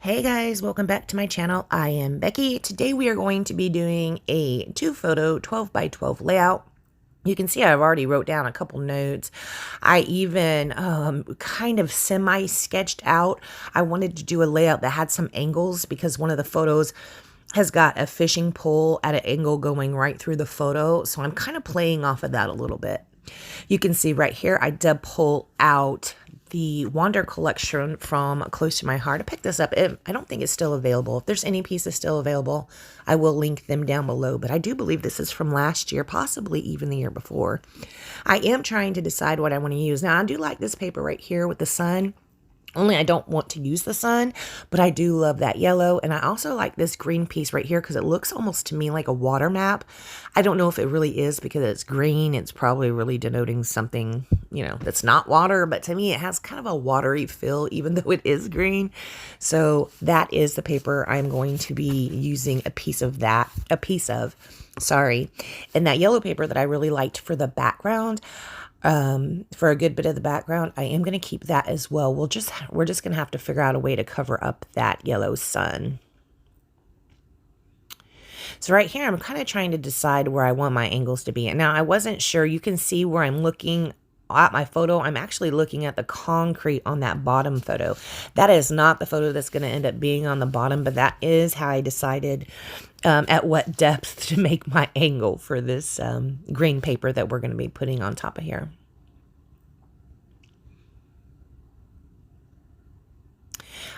Hey guys, welcome back to my channel. I am Becky. Today we are going to be doing a 2-photo 12 by 12 layout. You can see I've already wrote down a couple notes. I even kind of semi-sketched out. I wanted to do a layout that had some angles because one of the photos has got a fishing pole at an angle going right through the photo. So I'm kind of playing off of that a little bit. You can see right here, I did pull out the Wander collection from Close to My Heart. I picked this up. I don't think it's still available. If there's any pieces still available, I will link them down below. But I do believe this is from last year, possibly even the year before. I am trying to decide what I want to use. Now, I do like this paper right here with the sun. Only I don't want to use the sun, but I do love that yellow. And I also like this green piece right here because it looks almost to me like a water map. I don't know if it really is because it's green. It's probably really denoting something, that's not water. But to me, it has kind of a watery feel, even though it is green. So that is the paper I'm going to be using a piece of. Sorry. And that yellow paper that I really liked for the background. For a good bit of the background, I am going to keep that as well. We're just going to have to figure out a way to cover up that yellow sun. So right here, I'm kind of trying to decide where I want my angles to be. And now I wasn't sure. You can see where I'm looking at my photo. I'm actually looking at the concrete on that bottom photo. That is not the photo that's going to end up being on the bottom, but that is how I decided at what depth to make my angle for this green paper that we're going to be putting on top of here.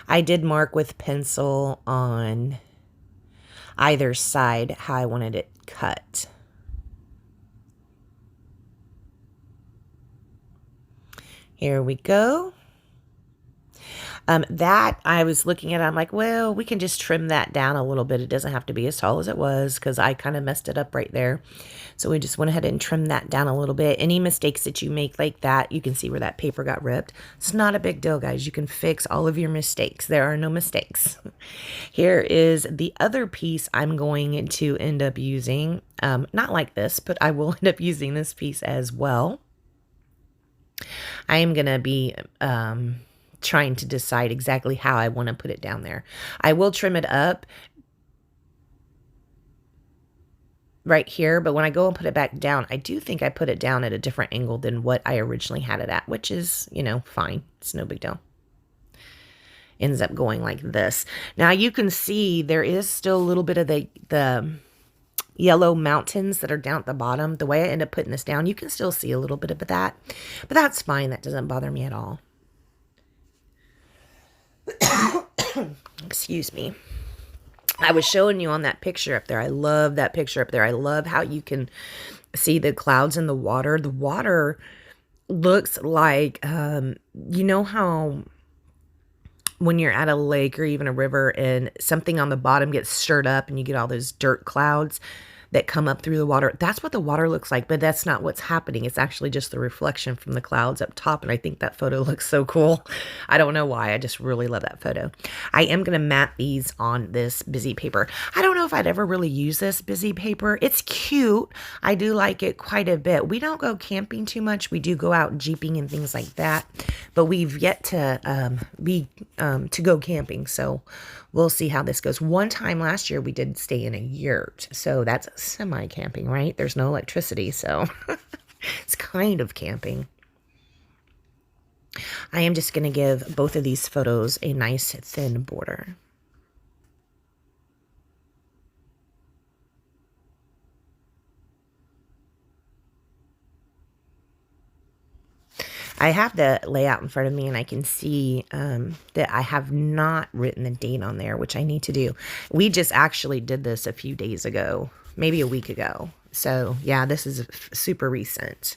I did mark with pencil on either side how I wanted it cut. Here we go. That I was looking at, I'm like, well, we can just trim that down a little bit. It doesn't have to be as tall as it was because I kind of messed it up right there. So we just went ahead and trimmed that down a little bit. Any mistakes that you make like that, you can see where that paper got ripped. It's not a big deal, guys. You can fix all of your mistakes. There are no mistakes. Here is the other piece I'm going to end up using. Not like this, but I will end up using this piece as well. I am going to be trying to decide exactly how I want to put it down there. I will trim it up right here, but when I go and put it back down, I do think I put it down at a different angle than what I originally had it at, which is, fine. It's no big deal. Ends up going like this. Now you can see there is still a little bit of the yellow mountains that are down at the bottom. The way I end up putting this down, you can still see a little bit of that, but that's fine. That doesn't bother me at all. Excuse me. I was showing you on that picture up there. I love that picture up there. I love how you can see the clouds in the water. The water looks like, you know how when you're at a lake or even a river and something on the bottom gets stirred up and you get all those dirt clouds that come up through the water. That's what the water looks like, but that's not what's happening. It's actually just the reflection from the clouds up top, and I think that photo looks so cool. I don't know why. I just really love that photo. I am going to mat these on this busy paper. I don't know if I'd ever really use this busy paper. It's cute. I do like it quite a bit. We don't go camping too much. We do go out jeeping and things like that, but we've yet to to go camping, so we'll see how this goes. One time last year, we did stay in a yurt, so that's semi-camping, right? There's no electricity, so it's kind of camping. I am just going to give both of these photos a nice thin border. I have the layout in front of me and I can see that I have not written the date on there, which I need to do. We just actually did this a few days ago, maybe a week ago. So yeah, this is super recent.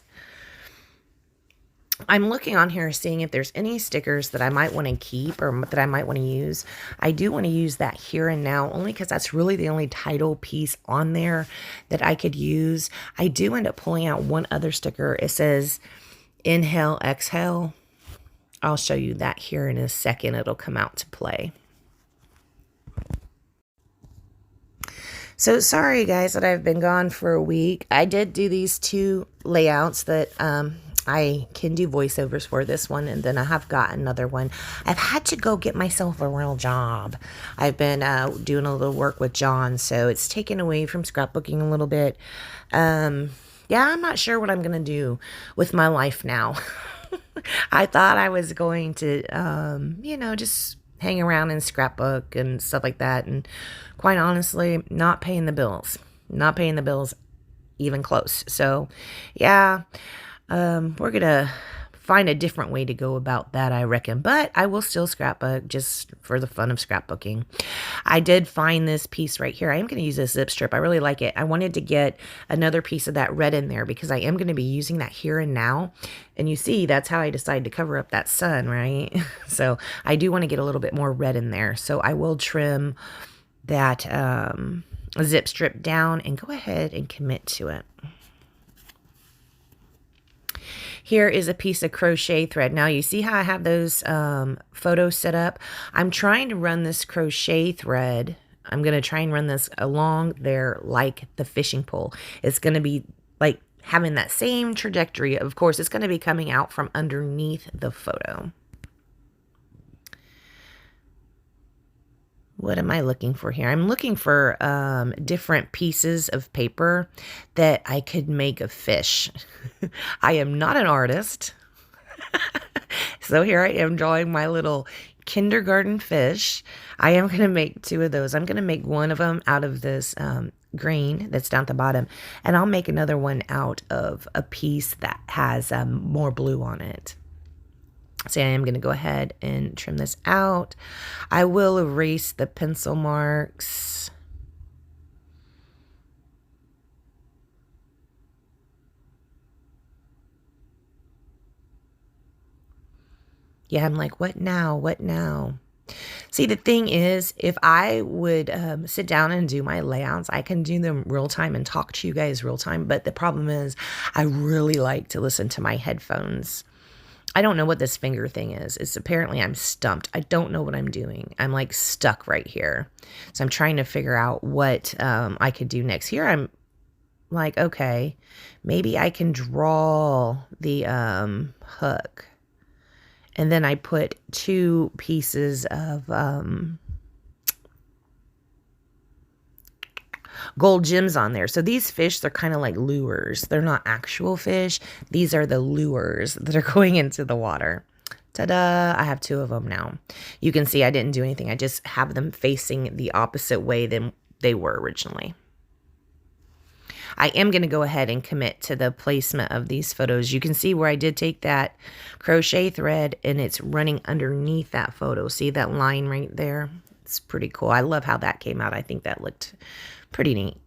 I'm looking on here, seeing if there's any stickers that I might want to keep or that I might want to use. I do want to use that here and now, only because that's really the only title piece on there that I could use. I do end up pulling out one other sticker. It says, inhale, exhale. I'll show you that here in a second. It'll come out to play. So sorry guys that I've been gone for a week. I did do these two layouts that I can do voiceovers for this one, and then I have got another one. I've had to go get myself a real job. I've been doing a little work with John, so it's taken away from scrapbooking a little bit. Yeah, I'm not sure what I'm going to do with my life now. I thought I was going to, you know, just hang around and scrapbook and stuff like that. And quite honestly, not paying the bills. Not paying the bills even close. So, yeah, we're going to find a different way to go about that, I reckon. But I will still scrapbook just for the fun of scrapbooking. I did find this piece right here. I am going to use this zip strip. I really like it. I wanted to get another piece of that red in there because I am going to be using that here and now. And you see, that's how I decided to cover up that sun, right? So I do want to get a little bit more red in there. So I will trim that zip strip down and go ahead and commit to it. Here is a piece of crochet thread. Now you see how I have those photos set up? I'm trying to run this crochet thread. I'm going to try and run this along there like the fishing pole. It's going to be like having that same trajectory. Of course, it's going to be coming out from underneath the photo. What am I looking for here? I'm looking for different pieces of paper that I could make a fish. I am not an artist. So here I am drawing my little kindergarten fish. I am going to make 2 of those. I'm going to make one of them out of this green that's down at the bottom. And I'll make another one out of a piece that has more blue on it. So I am going to go ahead and trim this out. I will erase the pencil marks. Yeah, I'm like, what now? What now? See, the thing is, if I would sit down and do my layouts, I can do them real time and talk to you guys real time. But the problem is, I really like to listen to my headphones. I don't know what this finger thing is. It's apparently I'm stumped. I don't know what I'm doing. I'm like stuck right here. So I'm trying to figure out what I could do next. Here I'm like, okay, maybe I can draw the hook. And then I put 2 pieces of gold gems on there. So these fish, they're kind of like lures. They're not actual fish. These are the lures that are going into the water. Ta-da! I have 2 of them now. You can see I didn't do anything. I just have them facing the opposite way than they were originally. I am going to go ahead and commit to the placement of these photos. You can see where I did take that crochet thread and it's running underneath that photo. See that line right there? It's pretty cool. I love how that came out. I think that looked pretty neat.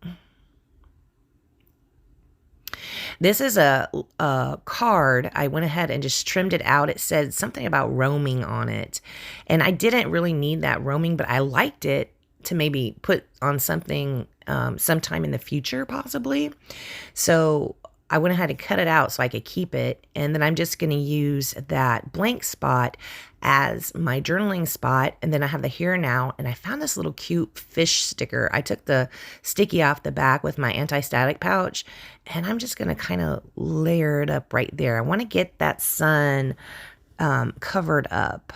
This is a card. I went ahead and just trimmed it out. It said something about roaming on it. And I didn't really need that roaming, but I liked it to maybe put on something sometime in the future, possibly. So I went ahead and cut it out so I could keep it. And then I'm just going to use that blank spot as my journaling spot. And then I have the here and now. And I found this little cute fish sticker. I took the sticky off the back with my anti-static pouch. And I'm just going to kind of layer it up right there. I want to get that sun covered up.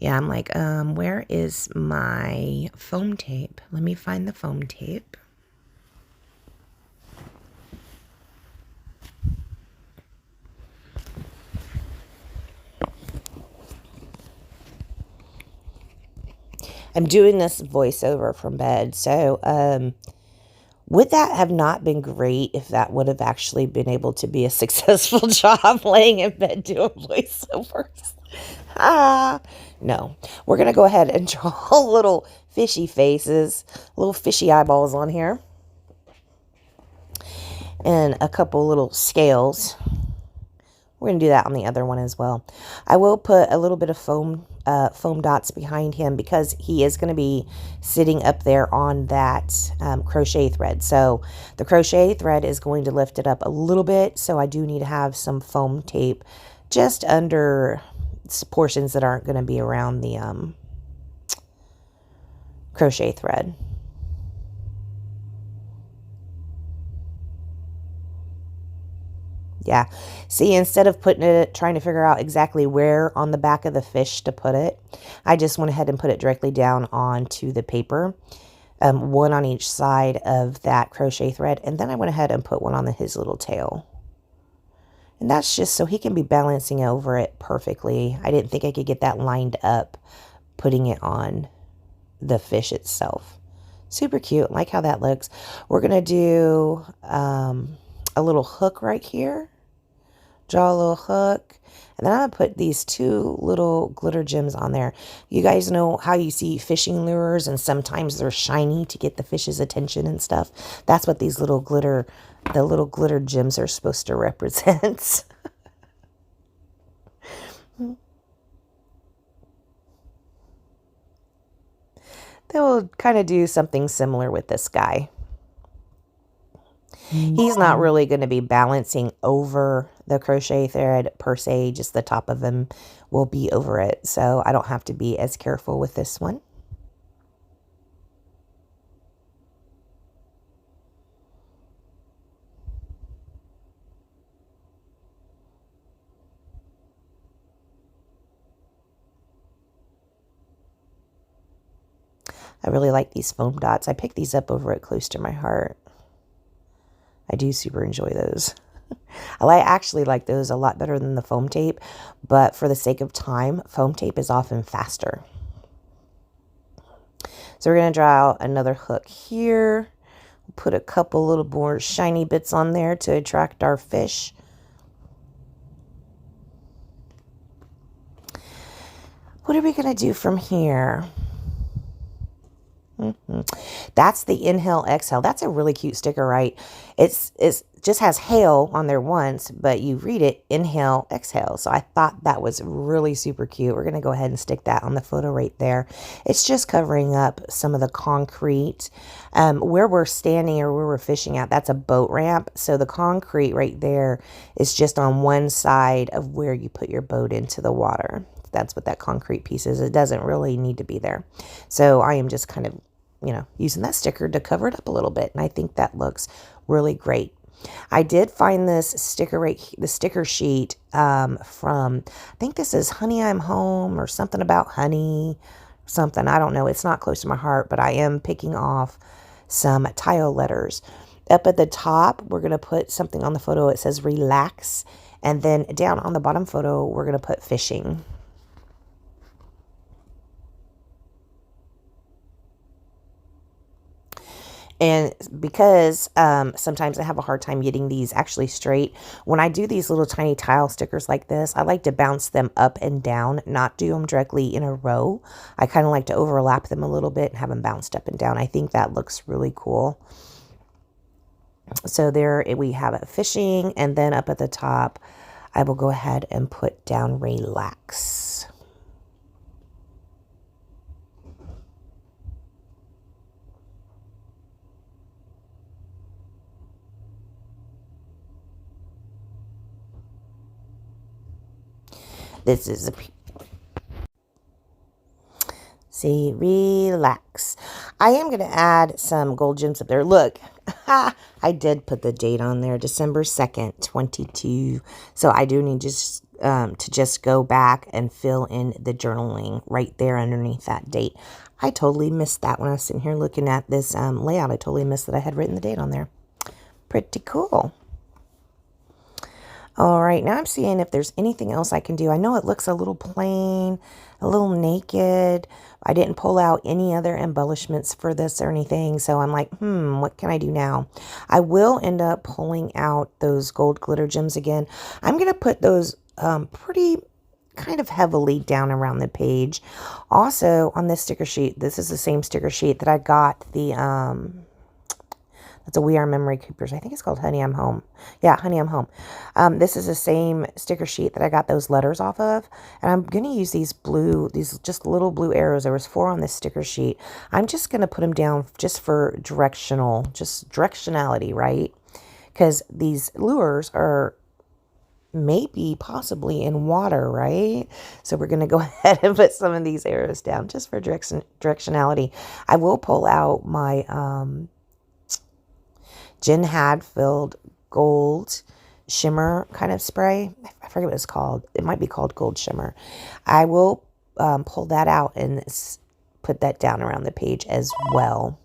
Yeah, I'm like, where is my foam tape? Let me find the foam tape. I'm doing this voiceover from bed, so would that have not been great if that would have actually been able to be a successful job laying in bed doing voiceovers? No. We're going to go ahead and draw little fishy faces, little fishy eyeballs on here. And a couple little scales. We're going to do that on the other one as well. I will put a little bit of foam dots behind him because he is going to be sitting up there on that crochet thread. So the crochet thread is going to lift it up a little bit. So I do need to have some foam tape just under portions that aren't going to be around the crochet thread. Yeah. See, instead of putting it, trying to figure out exactly where on the back of the fish to put it, I just went ahead and put it directly down onto the paper. One on each side of that crochet thread. And then I went ahead and put one on his little tail. And that's just so he can be balancing over it perfectly. I didn't think I could get that lined up, putting it on the fish itself. Super cute. Like how that looks. We're going to do a little hook right here. Draw a little hook. And then I'm going to put these two little glitter gems on there. You guys know how you see fishing lures and sometimes they're shiny to get the fish's attention and stuff. That's what these little glitter, the little glitter gems are supposed to represent. They will kind of do something similar with this guy. He's not really going to be balancing over the crochet thread per se, just the top of him will be over it. So I don't have to be as careful with this one. I really like these foam dots. I picked these up over at Close to My Heart. I do super enjoy those. I actually like those a lot better than the foam tape, but for the sake of time, foam tape is often faster. So we're going to draw out another hook here. Put a couple little more shiny bits on there to attract our fish. What are we going to do from here? That's the inhale, exhale. That's a really cute sticker, right? It's just has hail on there once, but you read it, inhale, exhale. So I thought that was really super cute. We're going to go ahead and stick that on the photo right there. It's just covering up some of the concrete. Where we're standing or where we're fishing at, that's a boat ramp. So the concrete right there is just on one side of where you put your boat into the water. That's what that concrete piece is. It doesn't really need to be there. So I am just kind of, you know, using that sticker to cover it up a little bit. And I think that looks really great. I did find this sticker the sticker sheet from, I think this is Honey, I'm Home or something about honey, something. I don't know. It's not Close to My Heart, but I am picking off some tile letters. Up at the top, we're going to put something on the photo. It says relax. And then down on the bottom photo, we're going to put fishing. And because sometimes I have a hard time getting these actually straight, when I do these little tiny tile stickers like this, I like to bounce them up and down, not do them directly in a row. I kind of like to overlap them a little bit and have them bounced up and down. I think that looks really cool. So there we have it, fishing, and then up at the top, I will go ahead and put down relax. This is see, relax. I am going to add some gold gems up there. Look, I did put the date on there, December 2nd, 22. So I do need to just go back and fill in the journaling right there underneath that date. I totally missed that when I was sitting here looking at this layout. I totally missed that I had written the date on there. Pretty cool. All right, now I'm seeing if there's anything else I can do. I know it looks a little plain, a little naked. I didn't pull out any other embellishments for this or anything, so I'm like, what can I do now? I will end up pulling out those gold glitter gems again. I'm going to put those pretty kind of heavily down around the page. Also, on this sticker sheet, this is the same sticker sheet that I got the... That's a We Are Memory Keepers. I think it's called Honey, I'm Home. Yeah, Honey, I'm Home. This is the same sticker sheet that I got those letters off of. And I'm going to use these just little blue arrows. There was 4 on this sticker sheet. I'm just going to put them down just for directionality, right? Because these lures are maybe possibly in water, right? So we're going to go ahead and put some of these arrows down just for directionality. I will pull out my... Jen had filled gold shimmer kind of spray. I forget what it's called. It might be called Gold Shimmer. I will pull that out and put that down around the page as well.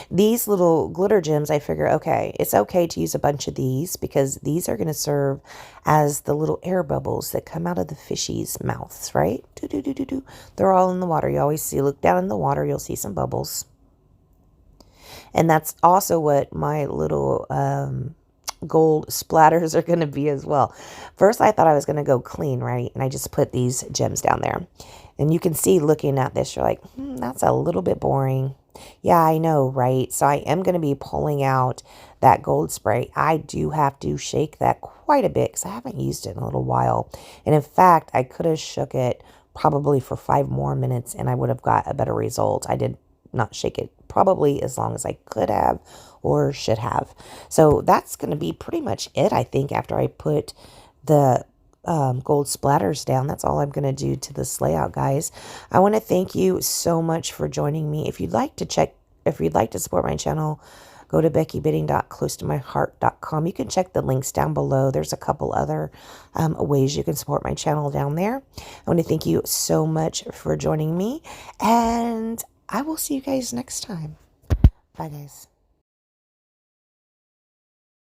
These little glitter gems, I figure, okay, it's okay to use a bunch of these because these are going to serve as the little air bubbles that come out of the fishies' mouths, right? Do, do, do, do, do. They're all in the water. You always see, look down in the water, you'll see some bubbles. And that's also what my little gold splatters are going to be as well. First, I thought I was going to go clean, right? And I just put these gems down there. And you can see looking at this, you're like, that's a little bit boring. Yeah, I know, right? So I am going to be pulling out that gold spray. I do have to shake that quite a bit because I haven't used it in a little while. And in fact, I could have shook it probably for 5 more minutes and I would have got a better result. I did not shake it probably as long as I could have or should have. So that's going to be pretty much it, I think, after I put the gold splatters down. That's all I'm going to do to this layout, guys. I want to thank you so much for joining me. If you'd like to support my channel, go to beckybidding.closetomyheart.com. You can check the links down below. There's a couple other ways you can support my channel down there. I want to thank you so much for joining me, and I will see you guys next time. Bye, guys.